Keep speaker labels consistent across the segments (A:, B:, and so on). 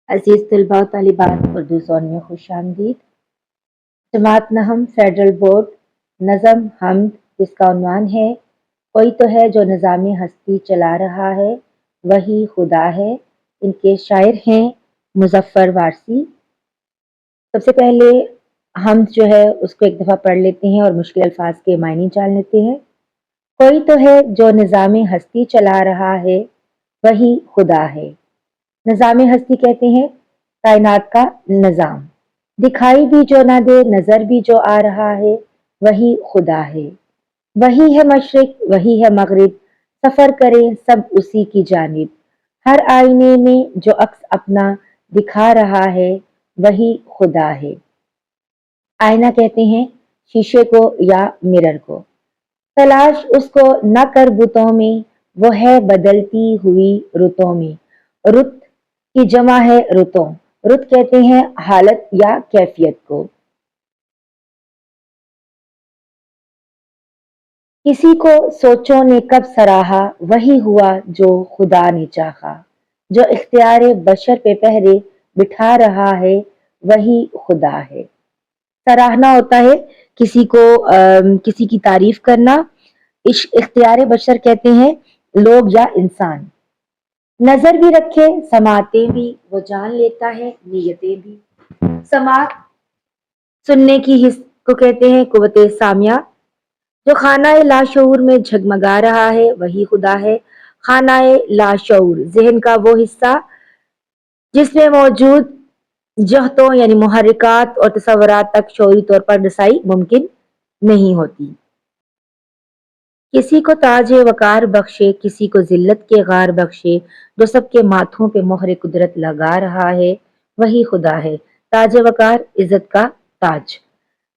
A: अजीज़ तलबा व तालिबात उर्दू ज़ोन में खुश आमदीद। जमात नहम फेडरल बोर्ड नज़म हमद, जिसका उन्वान है कोई तो है जो निज़ाम हस्ती चला रहा है वही खुदा है। इनके शायर हैं मुज़फ़्फ़र वारसी। सबसे पहले हम जो है उसको एक दफ़ा पढ़ लेते हैं और मुश्किल अल्फाज के मायने जान लेते हैं। कोई तो है जो निज़ाम हस्ती चला रहा है वही खुदा है। निज़ाम हस्ती कहते हैं कायनात का निज़ाम। दिखाई भी जो ना दे नज़र भी जो आ रहा है वही खुदा है। वही है मशरिक वही है मगरिब, सफ़र करें सब उसी की जानिब। हर आईने में जो अक्स अपना दिखा रहा है वही खुदा है। आईना कहते हैं शीशे को या मिरर को। तलाश उसको न कर बुतों में, वो है बदलती हुई रुतों में। रुत की जमा है रुतों। रुत कहते हैं हालत या कैफियत को। किसी को सोचों ने कब सराहा वही हुआ जो खुदा ने चाहा। जो इख्तियार बशर पे पहरे बिठा रहा है वही खुदा है। सराहना होता है किसी को किसी की तारीफ करना। इख्तियार बशर कहते हैं लोग या इंसान। नजर भी रखे समाते भी वो जान लेता है नीयतें भी। समात सुनने की हिस्स को कहते हैं कुव्वते सामिया। जो खानाए लाशऊर में झगमगा रहा है वही खुदा है। खानाए लाशऊर जहन का वो हिस्सा जिसमें मौजूद जहतों यानी मुहर्रिकात और तसव्वुरात तक शऊरी तौर पर रसाई मुमकिन नहीं होती। किसी को ताज वकार बख्शे किसी को जिल्लत के गार बख्शे। जो सबके माथों पे मोहर कुदरत लगा रहा है वही खुदा है। ताज वकार इज्जत का ताज।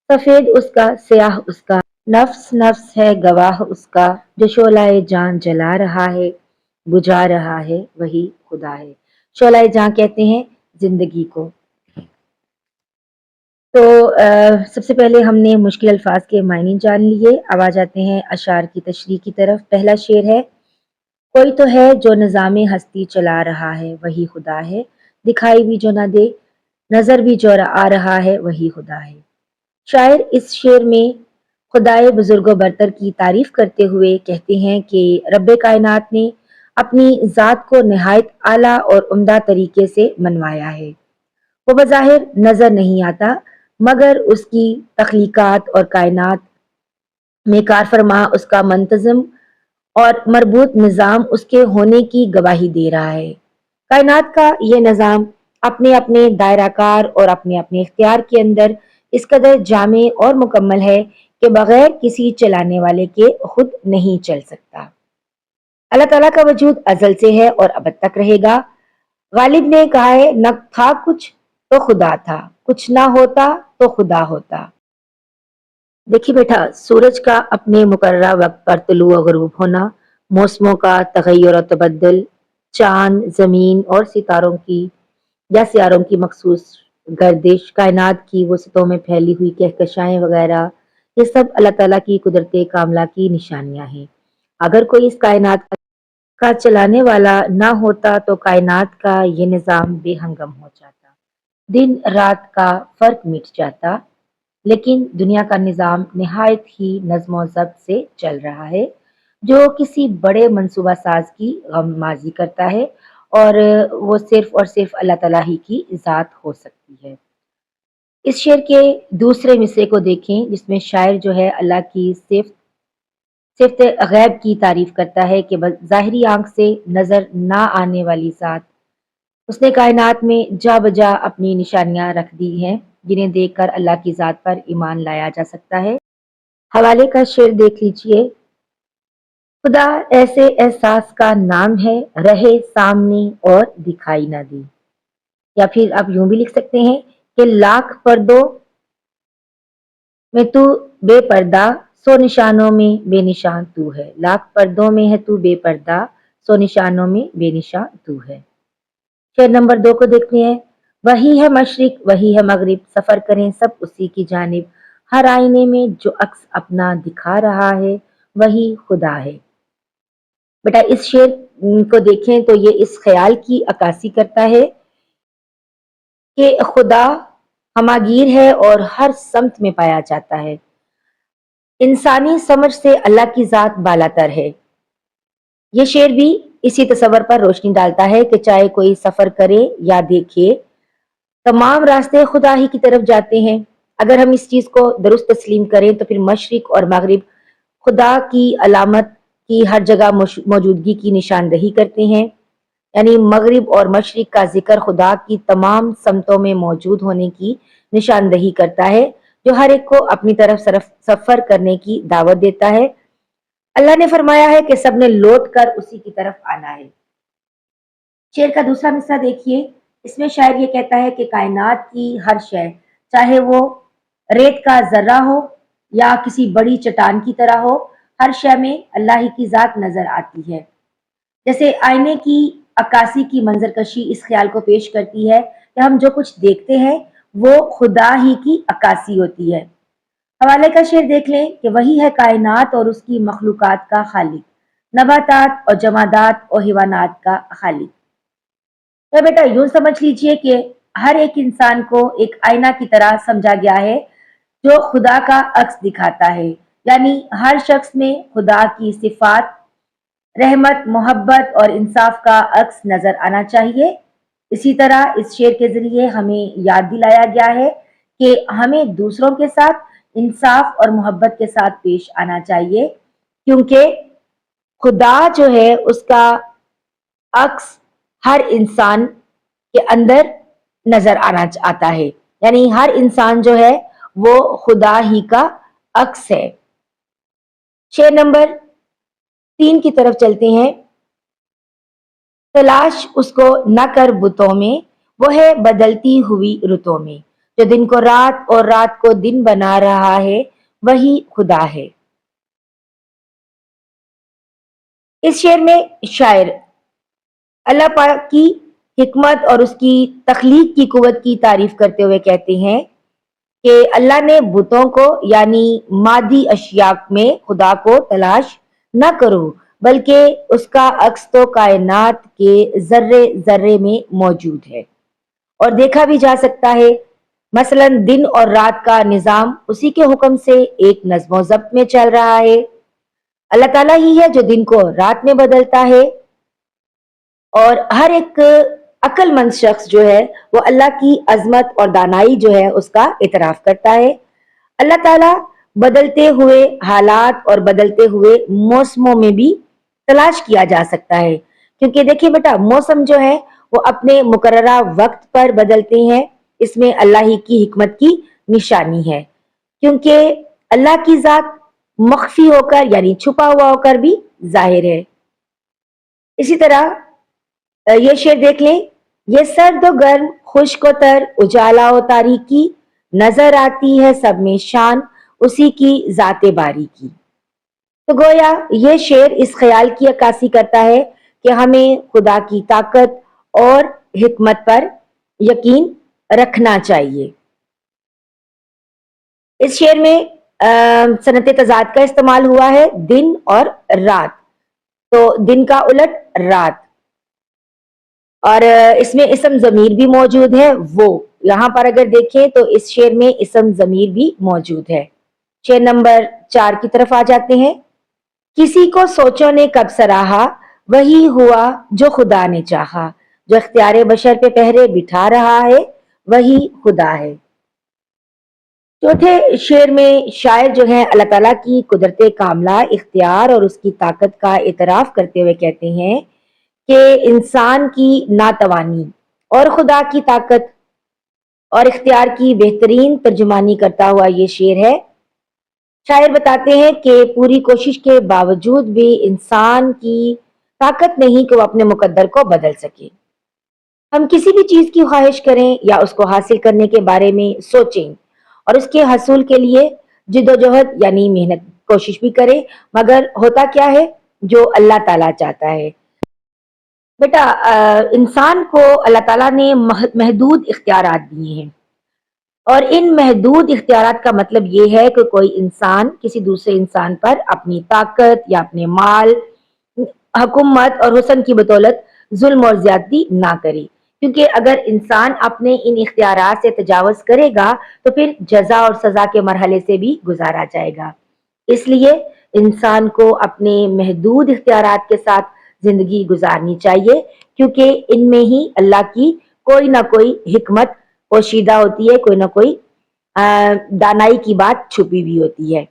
A: सफेद उसका स्याह उसका नफ्स नफ्स है गवाह उसका। जो शोलाए जान जला रहा है बुझा रहा है वही खुदा है। शोलाए जान कहते हैं जिंदगी को। तो सबसे पहले हमने मुश्किल अल्फाज के मायने जान लिए। अब आ जाते हैं अशार की तशरीह की तरफ। पहला शेर है कोई तो है जो निज़ाम हस्ती चला रहा है वही खुदा है। दिखाई भी जो ना दे नज़र भी जो आ रहा है वही खुदा है। शायर इस शेर में खुदाए बुजुर्ग बरतर की तारीफ करते हुए कहते हैं कि रब्बे कायनात ने अपनी ज़ात को नहायत आला और उम्दा तरीके से मनवाया है। वो बज़ाहिर नज़र नहीं आता मगर उसकी तख्लीकात और कायनात में कार फरमा उसका मंतज़म और मरबूत निज़ाम उसके होने की गवाही दे रहा है। कायनात का ये निज़ाम अपने अपने दायराकार और अपने अपने इख्तियार के अंदर इस कदर जामे और मुकम्मल है कि बगैर किसी चलाने वाले के खुद नहीं चल सकता। अल्लाह ताला का वजूद अजल से है और अब तक रहेगा। गालिब ने कहा है न था कुछ तो खुदा था, कुछ ना होता तो खुदा होता। देखिए बेटा, सूरज का अपने मुकर्ररा वक्त पर तुलू और ग़ुरूब होना, मौसमों का तग़य्युर और तबद्दुल, चाँद, ज़मीन और सितारों की या सियारों की मखसूस गर्दिश, कायनात की वसतों में फैली हुई कहकशाएँ वग़ैरह, ये सब अल्लाह ताला की कुदरत कामिला की निशानियाँ हैं। अगर कोई इस कायनात का चलाने वाला ना होता तो कायनात का ये निज़ाम बेहंगम हो जाता। दिन रात का फ़र्क मिट जाता। लेकिन दुनिया का निज़ाम निहायत ही नज़्म व ज़ब्त से चल रहा है, जो किसी बड़े मंसूबा साज़ की गममाज़ी करता है और वो सिर्फ़ और सिर्फ़ अल्लाह ताला ही की ज़ात हो सकती है। इस शेर के दूसरे मिसरे को देखें जिसमें शायर जो है अल्लाह की सिफ़त गैब की तारीफ़ करता है कि बस ज़ाहिरी आँख से नज़र ना आने वाली ज़ात उसने कायनात में जा बजा अपनी निशानियां रख दी हैं जिन्हें देखकर अल्लाह की ज़ात पर ईमान लाया जा सकता है। हवाले का शेर देख लीजिए। खुदा ऐसे एहसास का नाम है रहे सामने और दिखाई ना दे। या फिर आप यूं भी लिख सकते हैं कि लाख पर्दों में तू बेपर्दा सौ निशानों में बेनिशान तू है। लाख पर्दों में है तू बेपर्दा सौ निशानों में बेनिशान तू है। शेर नंबर 2 को देखते हैं। वही है मशरिक वही है मगरिब, सफर करें सब उसी की जानिब। हर आईने में जो अक्स अपना दिखा रहा है वही खुदा है। बेटा इस शेर को देखें तो ये इस ख्याल की अक्कासी करता है کہ خدا ہماگیر ہے اور ہر سمت میں پایا جاتا ہے۔ انسانی سمجھ سے اللہ کی ذات بالاتر ہے۔ یہ شعر بھی اسی تصور پر روشنی ڈالتا ہے کہ چاہے کوئی سفر کرے یا دیکھے، تمام راستے خدا ہی کی طرف جاتے ہیں۔ اگر ہم اس چیز کو درست تسلیم کریں تو پھر مشرق اور مغرب خدا کی علامت کی ہر جگہ موجودگی کی نشاندہی کرتے ہیں۔ یعنی مغرب اور مشرق کا ذکر خدا کی تمام سمتوں میں موجود ہونے کی نشاندہی کرتا ہے، جو ہر ایک کو اپنی طرف سفر کرنے کی دعوت دیتا ہے۔ اللہ نے فرمایا ہے کہ سب نے لوٹ کر اسی کی طرف آنا ہے۔ شعر کا دوسرا مصرع دیکھیے، اس میں شاعر یہ کہتا ہے کہ کائنات کی ہر شے، چاہے وہ ریت کا ذرہ ہو یا کسی بڑی چٹان کی طرح ہو، ہر شے میں اللہ ہی کی ذات نظر آتی ہے۔ جیسے آئینے کی عکاسی کی منظر کشی اس خیال کو پیش کرتی ہے کہ ہم جو کچھ دیکھتے ہیں وہ خدا ہی کی عکاسی ہوتی ہے۔ حوالے کا شعر دیکھ لیں کہ وہی ہے کائنات اور اس کی مخلوقات کا خالق، نباتات اور جمادات اور حیوانات کا خالق۔ تو بیٹا یوں سمجھ لیجئے کہ ہر ایک انسان کو ایک آئینہ کی طرح سمجھا گیا ہے جو خدا کا عکس دکھاتا ہے، یعنی ہر شخص میں خدا کی صفات، رحمت، محبت اور انصاف کا عکس نظر آنا چاہیے۔ اسی طرح اس شعر کے ذریعے ہمیں یاد دلایا گیا ہے کہ ہمیں دوسروں کے ساتھ انصاف اور محبت کے ساتھ پیش آنا چاہیے، کیونکہ خدا جو ہے اس کا عکس ہر انسان کے اندر نظر آتا ہے، یعنی ہر انسان جو ہے وہ خدا ہی کا عکس ہے۔ شعر نمبر 3 کی طرف چلتے ہیں۔ تلاش اس کو نہ کر بتوں میں، وہ ہے بدلتی ہوئی رتوں میں، جو دن کو رات اور رات کو دن بنا رہا ہے وہی خدا ہے۔ اس شعر میں شاعر اللہ پاک کی حکمت اور اس کی تخلیق کی قوت کی تعریف کرتے ہوئے کہتے ہیں کہ اللہ نے بتوں کو یعنی مادی اشیاء میں خدا کو تلاش نہ کرو، بلکہ اس کا عکس تو کائنات کے ذرے ذرے میں موجود ہے اور دیکھا بھی جا سکتا ہے۔ مثلا دن اور رات کا نظام اسی کے حکم سے ایک نظم و ضبط میں چل رہا ہے۔ اللہ تعالیٰ ہی ہے جو دن کو رات میں بدلتا ہے، اور ہر ایک عقل مند شخص جو ہے وہ اللہ کی عظمت اور دانائی جو ہے اس کا اعتراف کرتا ہے۔ اللہ تعالیٰ بدلتے ہوئے حالات اور بدلتے ہوئے موسموں میں بھی تلاش کیا جا سکتا ہے، کیونکہ دیکھیے بیٹا موسم جو ہے وہ اپنے مقررہ وقت پر بدلتے ہیں، اس میں اللہ ہی کی حکمت کی نشانی ہے، کیونکہ اللہ کی ذات مخفی ہو کر یعنی چھپا ہوا ہو کر بھی ظاہر ہے۔ اسی طرح یہ شعر دیکھ لیں، یہ سرد و گرم، خشک و تر، اجالا و تاریکی، نظر آتی ہے سب میں شان اسی کی ذات باری کی۔ تو گویا یہ شعر اس خیال کی عکاسی کرتا ہے کہ ہمیں خدا کی طاقت اور حکمت پر یقین رکھنا چاہیے۔ اس شعر میں صنعت تضاد کا استعمال ہوا ہے، دن اور رات، تو دن کا الٹ رات، اور اس میں اسم ضمیر بھی موجود ہے وہ، یہاں پر اگر دیکھیں تو اس شعر میں اسم ضمیر بھی موجود ہے۔ شعر نمبر 4 کی طرف آ جاتے ہیں۔ کسی کو سوچوں نے کب سراہا، وہی ہوا جو خدا نے چاہا، جو اختیار بشر پہ پہرے بٹھا رہا ہے وہی خدا ہے۔ چوتھے شعر میں شاعر جو ہے اللہ تعالیٰ کی قدرت کاملہ، اختیار اور اس کی طاقت کا اعتراف کرتے ہوئے کہتے ہیں کہ انسان کی ناتوانی اور خدا کی طاقت اور اختیار کی بہترین ترجمانی کرتا ہوا یہ شعر ہے۔ شاعر بتاتے ہیں کہ پوری کوشش کے باوجود بھی انسان کی طاقت نہیں کہ وہ اپنے مقدر کو بدل سکے۔ ہم کسی بھی چیز کی خواہش کریں یا اس کو حاصل کرنے کے بارے میں سوچیں اور اس کے حصول کے لیے جد و جہد یعنی محنت کوشش بھی کریں، مگر ہوتا کیا ہے؟ جو اللہ تعالیٰ چاہتا ہے۔ بیٹا انسان کو اللہ تعالیٰ نے محدود اختیارات دیے ہیں، اور ان محدود اختیارات کا مطلب یہ ہے کہ کوئی انسان کسی دوسرے انسان پر اپنی طاقت یا اپنے مال، حکومت اور حسن کی بدولت ظلم اور زیادتی نہ کرے۔ کیونکہ اگر انسان اپنے ان اختیارات سے تجاوز کرے گا تو پھر جزا اور سزا کے مرحلے سے بھی گزارا جائے گا۔ اس لیے انسان کو اپنے محدود اختیارات کے ساتھ زندگی گزارنی چاہیے، کیونکہ ان میں ہی اللہ کی کوئی نہ کوئی حکمت پوشیدہ ہوتی ہے، کوئی نہ کوئی دانائی کی بات چھپی ہوئی ہوتی ہے۔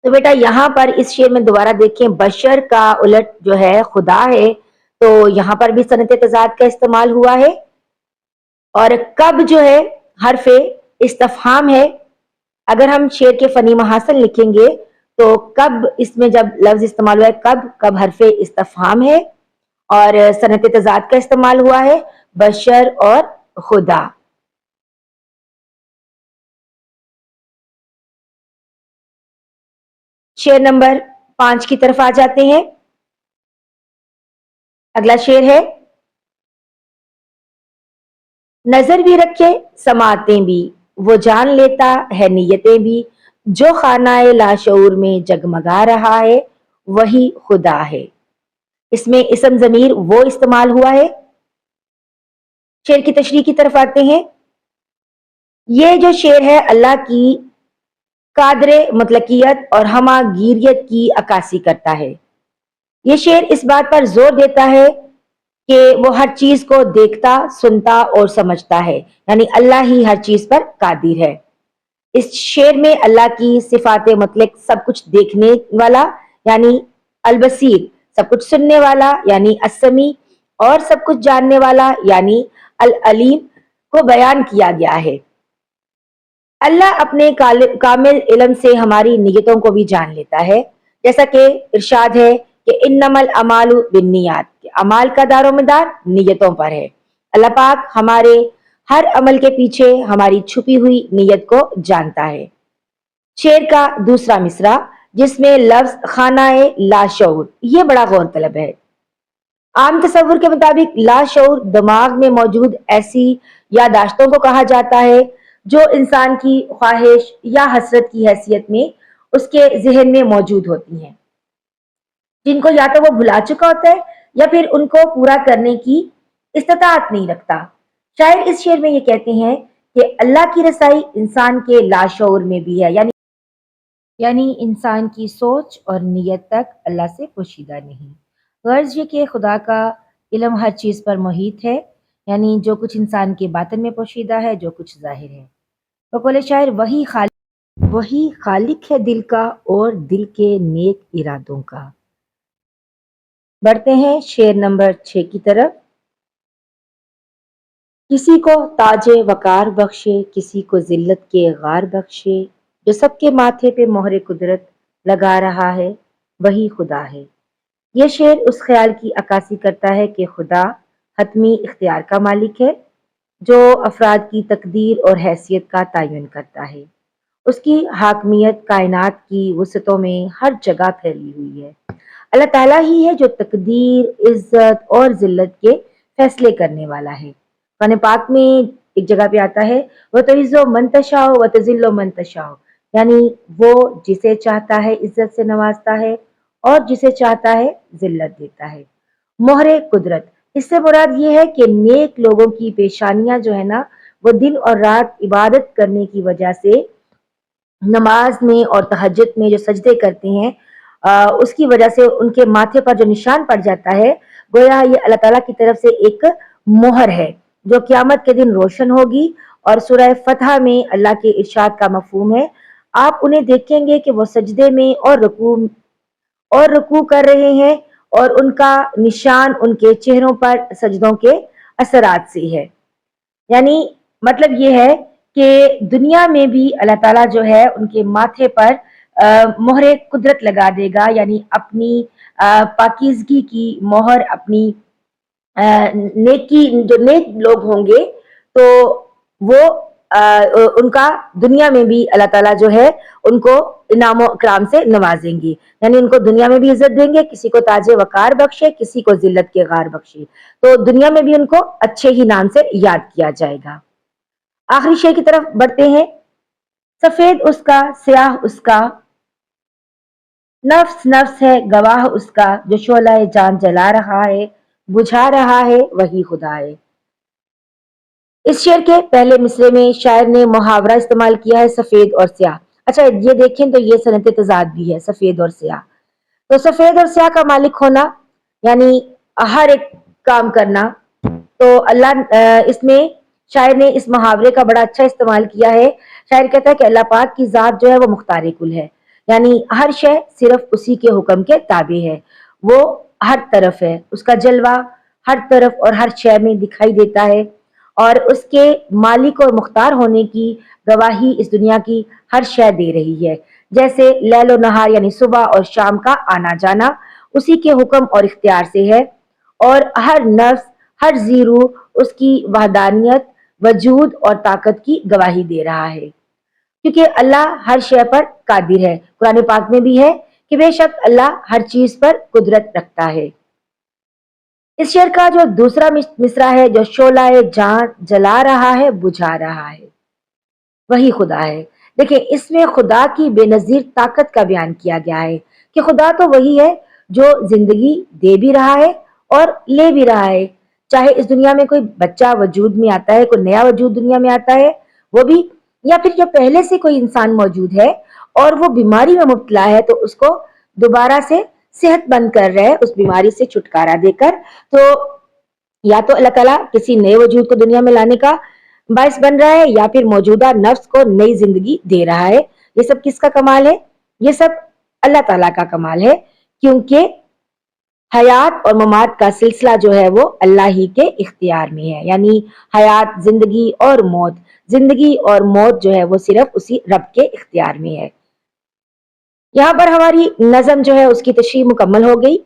A: تو بیٹا یہاں پر اس شعر میں دوبارہ دیکھیں، بشر کا الٹ جو ہے خدا ہے، تو یہاں پر بھی صنعت تضاد کا استعمال ہوا ہے، اور کب جو ہے حرف استفہام ہے۔ اگر ہم شعر کے فنی محاسن لکھیں گے تو کب اس میں جب لفظ استعمال ہوا ہے، کب کب حرف استفہام ہے، اور صنعت تضاد کا استعمال ہوا ہے، بشر اور خدا۔ شعر نمبر 5 کی طرف آ جاتے ہیں۔ اگلا شعر ہے، نظر بھی رکھے سماعتیں بھی، وہ جان لیتا ہے نیتیں بھی، جو خانہ لاشعور میں جگمگا رہا ہے وہی خدا ہے۔ اس میں اسم ضمیر وہ استعمال ہوا ہے۔ شعر کی تشریح کی طرف آتے ہیں۔ یہ جو شعر ہے اللہ کی قادر مطلقیت اور ہمہ گیریت کی عکاسی کرتا ہے۔ یہ شعر اس بات پر زور دیتا ہے کہ وہ ہر چیز کو دیکھتا، سنتا اور سمجھتا ہے، یعنی اللہ ہی ہر چیز پر قادر ہے۔ اس شعر میں اللہ کی صفات مطلق، سب کچھ دیکھنے والا یعنی البصیر، سب کچھ سننے والا یعنی السمیع، اور سب کچھ جاننے والا یعنی العلیم کو بیان کیا گیا ہے۔ اللہ اپنے کامل علم سے ہماری نیتوں کو بھی جان لیتا ہے، جیسا کہ ارشاد ہے کہ انما الاعمال بالنیات، کہ اعمال کا دار و مدار نیتوں پر ہے۔ اللہ پاک ہمارے ہر عمل کے پیچھے ہماری چھپی ہوئی نیت کو جانتا ہے۔ شعر کا دوسرا مصرع جس میں لفظ خانہ لاشعور، یہ بڑا غور طلب ہے۔ عام تصور کے مطابق لاشعور دماغ میں موجود ایسی یادداشتوں کو کہا جاتا ہے جو انسان کی خواہش یا حسرت کی حیثیت میں اس کے ذہن میں موجود ہوتی ہیں، جن کو یا تو وہ بھلا چکا ہوتا ہے یا پھر ان کو پورا کرنے کی استطاعت نہیں رکھتا۔ شاعر اس شعر میں یہ کہتے ہیں کہ اللہ کی رسائی انسان کے لاشعور میں بھی ہے، یعنی انسان کی سوچ اور نیت تک اللہ سے پوشیدہ نہیں۔ غرض یہ کہ خدا کا علم ہر چیز پر محیط ہے، یعنی جو کچھ انسان کے باطن میں پوشیدہ ہے، جو کچھ ظاہر ہے۔ بقول شاعر، وہی خالق ہے دل کا اور دل کے نیک ارادوں کا۔ بڑھتے ہیں شعر نمبر 6 کی طرف۔ کسی کو تاج وقار بخشے، کسی کو ذلت کے غار بخشے، جو سب کے ماتھے پہ مہر قدرت لگا رہا ہے وہی خدا ہے۔ یہ شعر اس خیال کی عکاسی کرتا ہے کہ خدا حتمی اختیار کا مالک ہے، جو افراد کی تقدیر اور حیثیت کا تعین کرتا ہے۔ اس کی حاکمیت کائنات کی وسعتوں میں ہر جگہ پھیلی ہوئی ہے۔ اللہ تعالیٰ ہی ہے جو تقدیر، عزت اور ذلت کے فیصلے کرنے والا ہے۔ قرآن پاک میں ایک جگہ پہ آتا ہے وَتُعِزُّ مَن تَشَاءُ وَتُذِلُّ مَن تَشَاءُ، یعنی وہ جسے چاہتا ہے عزت سے نوازتا ہے اور جسے چاہتا ہے ذلت دیتا ہے۔ مہر قدرت، اس سے مراد یہ ہے کہ نیک لوگوں کی پیشانیاں جو ہے نا، وہ دن اور رات عبادت کرنے کی وجہ سے نماز میں اور تہجد میں جو سجدے کرتے ہیں، اس کی وجہ سے ان کے ماتھے پر جو نشان پڑ جاتا ہے، گویا یہ اللہ تعالیٰ کی طرف سے ایک مہر ہے جو قیامت کے دن روشن ہوگی۔ اور سورہ فتح میں اللہ کے ارشاد کا مفہوم ہے، آپ انہیں دیکھیں گے کہ وہ سجدے میں اور رکوع کر رہے ہیں، اور ان کا نشان ان کے چہروں پر سجدوں کے اثرات سے ہے۔ یعنی مطلب یہ ہے کہ دنیا میں بھی اللہ تعالیٰ جو ہے ان کے ماتھے پر مہر قدرت لگا دے گا، یعنی اپنی پاکیزگی کی مہر، اپنی نیکی، جو نیک لوگ ہوں گے تو وہ ان کا دنیا میں بھی اللہ تعالیٰ جو ہے ان کو انعام و اکرام سے نوازیں گی، یعنی ان کو دنیا میں بھی عزت دیں گے، کسی کو تاج وقار بخشے، کسی کو ذلت کے غار بخشے، تو دنیا میں بھی ان کو اچھے ہی نام سے یاد کیا جائے گا۔ آخری شعر کی طرف بڑھتے ہیں۔ سفید اس کا سیاہ اس کا، نفس نفس ہے گواہ اس کا، جو شعلہ جان جلا رہا ہے بجھا رہا ہے وہی خدا ہے۔ इस शेर के पहले मिसरे में शायर ने मुहावरा इस्तेमाल किया है सफेद और स्याह। अच्छा, ये देखें तो ये सनत तजाद भी है, सफेद और स्याह। तो सफेद और स्याह का मालिक होना यानी हर एक काम करना। तो इसमें शायर ने इस मुहावरे का बड़ा अच्छा इस्तेमाल किया है। शायर कहता है कि अल्लाह पाक की जात जो है वो मुख्तार कुल है, यानी हर शय सिर्फ उसी के हुक्म के ताबे है। वो हर तरफ है, उसका जलवा हर तरफ और हर शय में दिखाई देता है, और उसके मालिक और मुख्तार होने की गवाही इस दुनिया की हर शय दे रही है। जैसे लैलो नहार यानी सुबह और शाम का आना जाना उसी के हुक्म और इख्तियार से है, और हर नफ्स हर जीरू उसकी वहदानियत वजूद और ताकत की गवाही दे रहा है, क्योंकि अल्लाह हर शय पर कादिर है। कुरान पाक में भी है कि बेशक अल्लाह हर चीज पर कुदरत रखता है। इस शेर का जो दूसरा मिसरा है, जो शोला जान जला रहा है बुझा रहा है, वही खुदा है। देखिए, इसमें खुदा की बेनजीर ताकत का बयान किया गया है कि खुदा तो वही है जो जिंदगी दे भी रहा है और ले भी रहा है। चाहे इस दुनिया में कोई बच्चा वजूद में आता है, कोई नया वजूद दुनिया में आता है, वो भी, या फिर जो पहले से कोई इंसान मौजूद है और वो बीमारी में मुब्तला है, तो उसको दोबारा से सेहतमंद कर रहे हैं, उस बीमारी से छुटकारा देकर। तो या तो अल्लाह ताला किसी नए वजूद को दुनिया में लाने का बायस बन रहा है, या फिर मौजूदा नफ्स को नई जिंदगी दे रहा है। ये सब किसका कमाल है? ये सब अल्लाह ताला का कमाल है, क्योंकि हयात और ममात का सिलसिला जो है वो अल्लाह ही के इख्तियार में है। यानी हयात जिंदगी और मौत जो है वो सिर्फ उसी रब के इख्तियार में है। यहाँ पर हमारी नज़म जो है उसकी तशरीह मुकम्मल हो गई।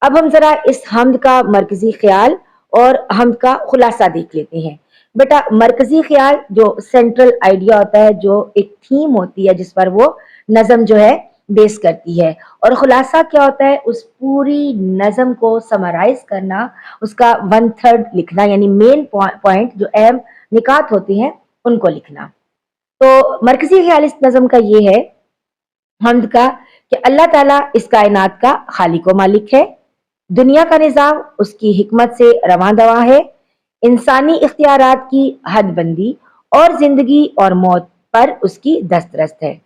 A: अब हम जरा इस हमद का मरकजी ख्याल और हमद का खुलासा देख लेते हैं। बेटा, मरकजी ख्याल जो सेंट्रल आइडिया होता है, जो एक थीम होती है जिस पर वो नज़म जो है बेस करती है, और खुलासा क्या होता है? उस पूरी नज़म को समराइज करना, उसका वन थर्ड लिखना, यानी मेन पॉइंट जो अहम निकात होते हैं उनको लिखना। तो मरकजी ख्याल इस नज़म का ये है, हमद का, कि अल्लाह ताला इस कायनात का खालिक व मालिक है, दुनिया का निज़ाम उसकी हिकमत से रवां दवां है, इंसानी इख्तियारात की हदबंदी और जिंदगी और मौत पर उसकी दस्तरस्त है।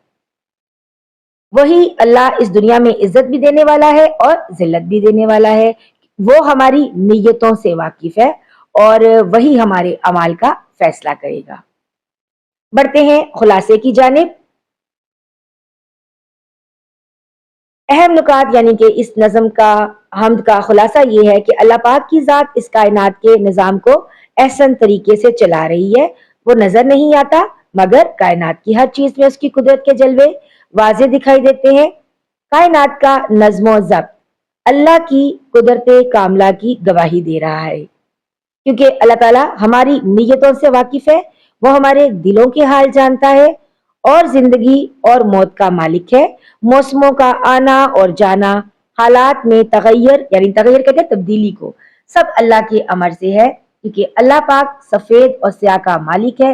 A: वही अल्लाह इस दुनिया में इज्जत भी देने वाला है और जिल्लत भी देने वाला है। वो हमारी नीयतों से वाकिफ है और वही हमारे अमाल का फैसला करेगा। बढ़ते हैं खुलासे की जानिब। अहम नुकात यानी कि इस नज़म का, हमद का खुलासा ये है कि अल्लाह पाक की ज़ात इस कायनात के निज़ाम को एहसन तरीके से चला रही है। वो नज़र नहीं आता, मगर कायनात की हर चीज़ में उसकी कुदरत के जलवे वाज़े दिखाई देते हैं। कायनात का नज़्मो ज़ब्त अल्लाह की कुदरत कामला की गवाही दे रहा है, क्योंकि अल्लाह ताला हमारी नीयतों से वाकिफ है, वो हमारे दिलों के हाल जानता है और जिंदगी और मौत का मालिक है। मौसमों का आना और जाना, हालात में तगैयर, यानी तगैयर कहते हैं तब्दीली को, सब अल्लाह के अमर से है, क्योंकि अल्लाह पाक सफेद और स्याह का मालिक है।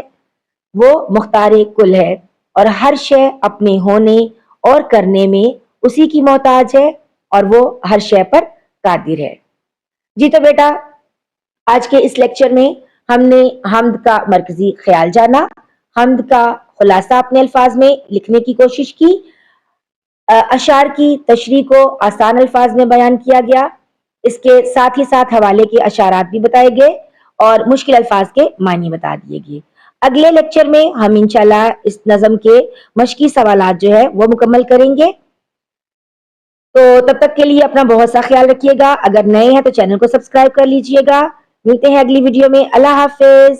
A: वो मुख्तार कुल है और हर शय अपने होने और करने में उसी की मोहताज है, और वो हर शय पर कादिर है। जी तो बेटा, आज के इस लेक्चर में हमने हमद का मरकजी ख्याल जाना, हमद का खुलासा अपने अल्फाज में लिखने की कोशिश की, अशार की तशरीह को आसान अल्फाज में बयान किया गया, इसके साथ ही साथ हवाले के अशारात भी बताए गए और मुश्किल अल्फाज के मानी बता दिए गए। अगले लेक्चर में हम इंशाल्लाह इस नज़म के मशकी सवालात जो है वो मुकम्मल करेंगे। तो तब तक के लिए अपना बहुत सा ख्याल रखिएगा। अगर नए हैं तो चैनल को सब्सक्राइब कर लीजिएगा। मिलते हैं अगली वीडियो में। अल्लाह हाफिज।